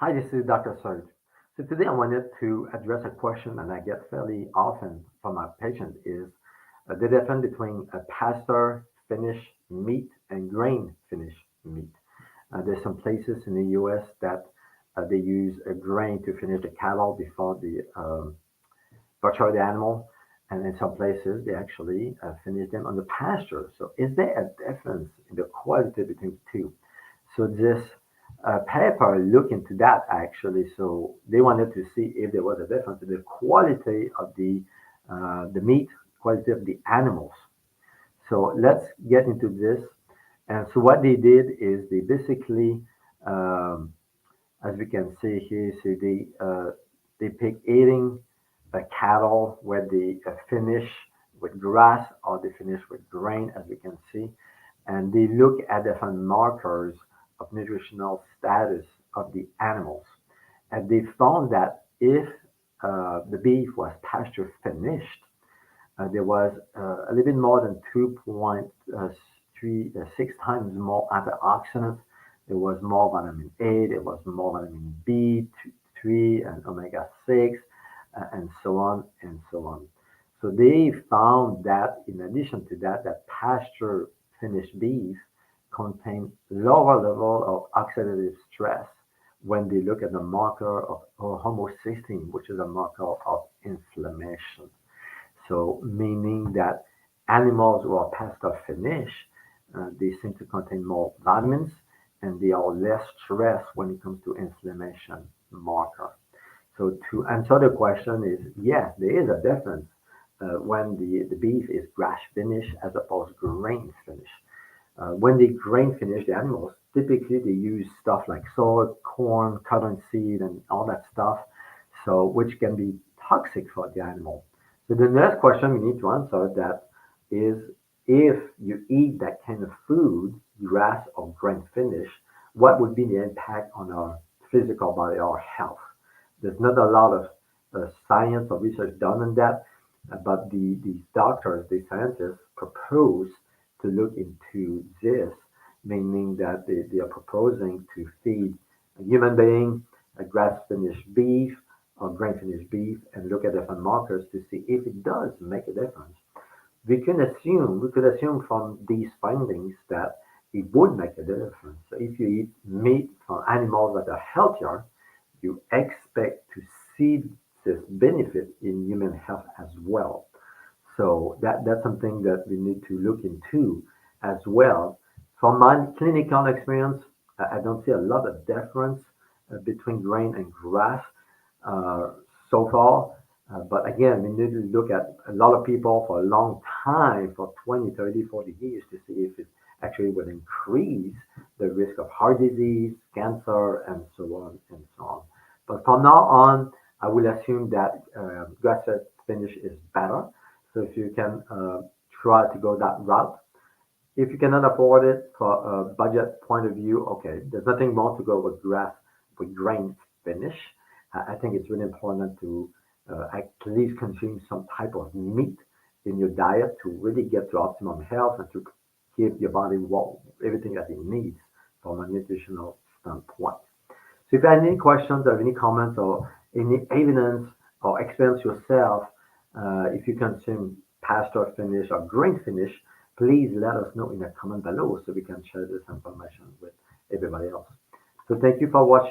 Hi, this is Dr. Serge. So today I wanted to address a question that I get fairly often from my patients is the difference between a pasture finish meat and grain finish meat. There's some places in the U.S. that they use a grain to finish the cattle before the butcher the animal, and in some places they actually finish them on the pasture. So is there a difference in the quality between the two? So this paper looked into that actually. So they wanted to see if there was a difference in the quality of the meat, quality of the animals. So let's get into this. And so what they did is they basically, um, as we can see here, so they pick eating cattle where they finish with grass or they finish with grain, as we can see, and they look at different markers of nutritional status of the animals. And they found that if the beef was pasture finished, there was a little bit more than 2.36 times more antioxidants. There was more vitamin A, there was more vitamin B3 and omega 6, and so on and so on. So they found that in addition to that, that pasture finished beef contain lower level of oxidative stress when they look at the marker of homocysteine, which is a marker of inflammation. So meaning that animals who are pasture finished, they seem to contain more vitamins and they are less stressed when it comes to inflammation marker. So to answer the question is, yes, there is a difference when the beef is grass finished as opposed to grain finished. When they grain finish the animals, typically they use stuff like soy, corn, cottonseed, and all that stuff, so which can be toxic for the animal. So the next question we need to answer that is if you eat that kind of food, grass or grain finish, what would be the impact on our physical body or health? There's not a lot of science or research done on that, but the doctors, the scientists propose to look into this, meaning that they are proposing to feed a human being a grass-finished beef or grain-finished beef and look at different markers to see if it does make a difference. We could assume from these findings that it would make a difference. So if you eat meat from animals that are healthier, you expect to see this benefit in human health as well. So that's something that we need to look into as well. From my clinical experience, I don't see a lot of difference between grain and grass uh, so far. But again, we need to look at a lot of people for a long time, for 20, 30, 40 years, to see if it actually would increase the risk of heart disease, cancer, and so on and so on. But from now on, I will assume that grass-fed finish is better. So if you can try to go that route, if you cannot afford it for a budget point of view, okay, there's nothing wrong to go with grain finish. I think it's really important to at least consume some type of meat in your diet to really get to optimum health and to give your body everything that it needs from a nutritional standpoint. So if you have any questions or any comments or any evidence or experience yourself, if you consume pasture finish or grain finish, please let us know in the comment below so we can share this information with everybody else. So thank you for watching.